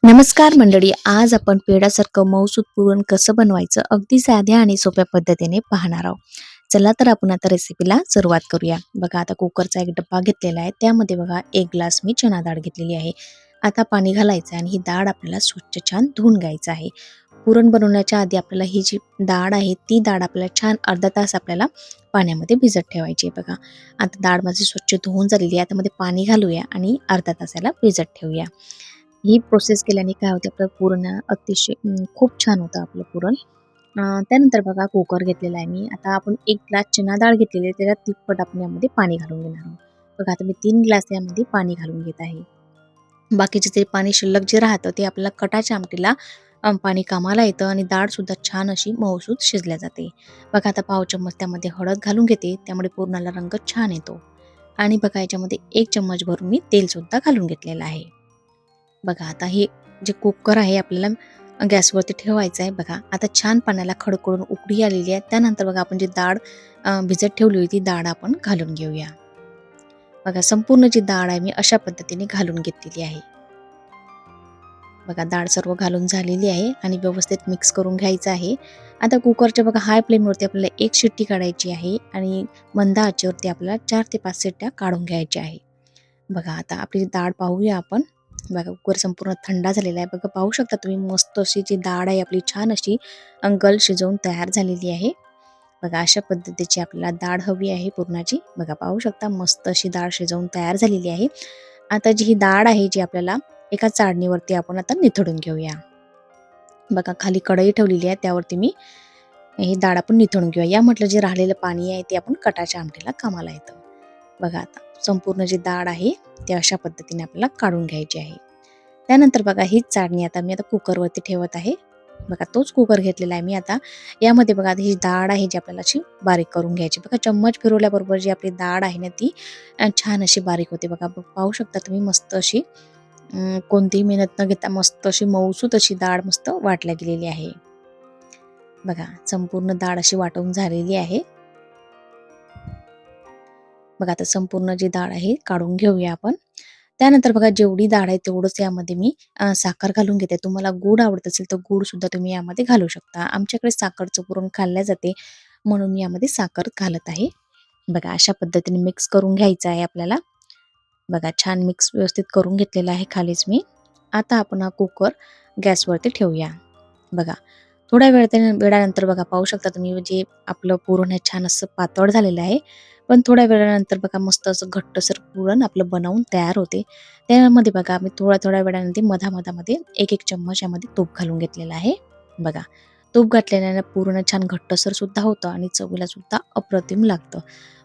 नमस्कार मंडळी, आज आपण पेढ्यासारखं मऊसूत पुरण कसं बनवायचं अगदी साध्या आणि सोप्या पद्धतीने पाहणार आहोत. चला तर आपण आता रेसिपीला सुरुवात करूया. बघा आता कुकरचा एक डब्बा घेतलेला आहे. त्यामध्ये बघा 1 ग्लास मी चणा डाळ घेतलेली आहे. आता पाणी घालायचं आणि ही डाळ आपल्याला स्वच्छ छान धुवून घ्यायचं आहे. पुरण बनवण्याच्या आधी आपल्याला ही जी डाळ आहे ती डाळ आपल्याला छान अर्धा तास आपल्याला पाण्यामध्ये भिजत ठेवायची आहे. बघा आता डाळ माझी स्वच्छ धुवून झालेली आहे. आता मध्ये पाणी घालूया आणि अर्धा तासाला भिजत ठेवूया. ही प्रोसेस केल्याने काय होते आपलं पुरण अतिशय खूप छान होतं आपलं पुरण. त्यानंतर बघा कुकर घेतलेला आहे मी. आता आपण 1 ग्लास चणा डाळ घेतलेली आहे, त्याच्यात तिप्पट आपण यामध्ये पाणी घालून घेणार आहोत. बघा आता मी 3 ग्लास यामध्ये पाणी घालून घेत आहे. बाकीचे ते पाणी शिल्लक जे राहतं ते आपल्याला कटाच्या आमटीला पाणी कामाला येतं आणि डाळ सुद्धा छान अशी मऊसूत शिजल्या जाते. बघा आता पाव चम्मच त्यामध्ये हळद घालून घेते, त्यामुळे पुरणाला रंग छान येतो. आणि बघा याच्यामध्ये 1 चम्मच भरून मी तेल सुद्धा घालून घेतलेलं आहे. बघा आता हे जे कुकर आहे आपल्याला गॅसवरती ठेवायचं आहे. बघा आता छान पाण्याला खडकडून उकळी आलेली आहे. त्यानंतर बघा आपण जी डाळ भिजत ठेवली होती डाळ आपण घालून घेऊया. बघा संपूर्ण जी डाळ आहे मी अशा पद्धतीने घालून घेतलेली आहे. बघा डाळ सर्व घालून झालेली आहे आणि व्यवस्थित मिक्स करून घ्यायचं आहे. आता कुकरच्या बघा हाय फ्लेमवरती आपल्याला 1 शिट्टी काढायची आहे आणि मंद आचेवरती आपल्याला 4 ते 5 शिट्ट्या काढून घ्यायच्या आहे. बघा आता आपली डाळ पाहूया आपण. बघा कुकर संपूर्ण थंडा झालेला आहे. बघा पाहू शकता तुम्ही मस्त अशी जी डाळ आहे आपली छान अशी गल शिजवून तयार झालेली आहे. बघा अशा पद्धतीची आपल्याला डाळ हवी आहे पुरणाची. बघा पाहू शकता मस्त अशी डाळ शिजवून तयार झालेली आहे. आता जी ही डाळ आहे जी आपल्याला एका चाळणीवरती आपण आता निथळून घेऊया. बघा खाली कढई ठेवलेली आहे त्यावरती मी ही डाळ आपण निथळून घेऊया. या म्हटलं जे राहिलेलं पाणी आहे ते आपण कटाच्या आमटीला कामाला येतं. बघा आता संपूर्ण जी डाळ आहे ते अशा पद्धतीने आपल्याला काढून घ्यायची आहे. त्यानंतर बघा हीच चाळणी आता मी कुकरवरती ठेवत आहे. बघा तोच कुकर घेतलेला आहे मी आता. यामध्ये बघा आता ही डाळ आहे जी आपल्याला अशी बारीक करून घ्यायची. बघा चम्मच फिरवल्याबरोबर जी आपली डाळ आहे ना ती छान अशी बारीक होते. बघा पाहू शकता तुम्ही मस्त अशी कोणतीही मेहनत न घेता मस्त अशी मऊसूत अशी डाळ मस्त वाटल्या गेलेली आहे. बघा संपूर्ण डाळ अशी वाटून झालेली आहे. बघा आता संपूर्ण जी डाळ आहे काढून घेऊया आपण. त्यानंतर बघा जेवढी डाळ आहे तेवढंच यामध्ये मी साखर घालून घेते. तुम्हाला गूळ आवडत असेल तर गूळ सुद्धा तुम्ही यामध्ये घालू शकता. आमच्याकडे साखरचं पुरण खाल्ल्या जाते म्हणून मी यामध्ये साखर घालत आहे. बघा अशा पद्धतीने मिक्स करून घ्यायचं आहे आपल्याला. बघा छान मिक्स व्यवस्थित करून घेतलेला आहे खालीच मी. आता आपण हा कुकर गॅसवरती ठेवूया. बघा थोड्या वेळानंतर बघा पाहू शकता तुम्ही जे आपलं पुरण हे छान असं पातळ झालेलं आहे. पण थोड्या वेळानंतर बघा मस्त असं घट्टसर पुरण आपलं बनवून तयार होते. त्यामध्ये बघा मी थोड्या वेळानंतर मधामध्ये 1-1 चम्मच यामध्ये तूप घालून घेतलेलं आहे. बघा तूप घातल्याने पुरण छान घट्टसर सुद्धा होतं आणि चवीला सुद्धा अप्रतिम लागतं.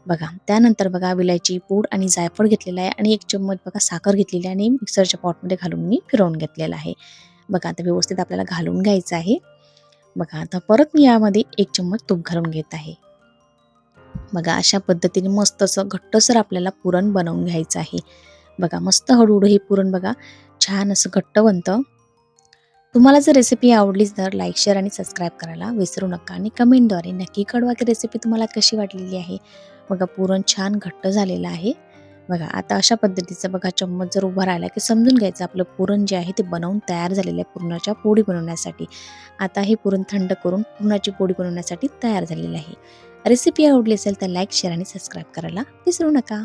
बघा त्यानंतर बघा विलायची पूड आणि जायफळ घेतलेला आहे आणि 1 चम्मच बघा साखर घेतलेली आहे आणि मिक्सरच्या पॉटमध्ये घालून मी फिरवून घेतलेलं आहे. बघा आता व्यवस्थित आपल्याला घालून घ्यायचं आहे. बघा आता परत मी यामध्ये 1 चम्मच तूप घालून घेत आहे. बघा अशा पद्धतीने मस्त असं घट्टसर आपल्याला पुरण बनवून घ्यायचं आहे. बघा मस्त हळूहळू हे पुरण बघा छान असं घट्ट बनतं. तुम्हाला जर रेसिपी आवडलीच तर लाईक, शेअर आणि सबस्क्राईब करायला विसरू नका आणि कमेंटद्वारे नक्की कळवा की रेसिपी तुम्हाला कशी वाटलेली आहे. बघा पुरण छान घट्ट झालेलं आहे. बघा आता अशा पद्धतीचं बघा चम्मच जर उभा राहिला की समजून घ्यायचं आपलं पुरण जे आहे ते बनवून तयार झालेलं आहे पुरणाच्या पोळी बनवण्यासाठी. आता हे पुरण थंड करून पुरणाची पोळी बनवण्यासाठी तयार झालेलं आहे. रेसिपी आवडली असेल तर लाईक, शेअर आणि सबस्क्राईब करायला विसरू नका.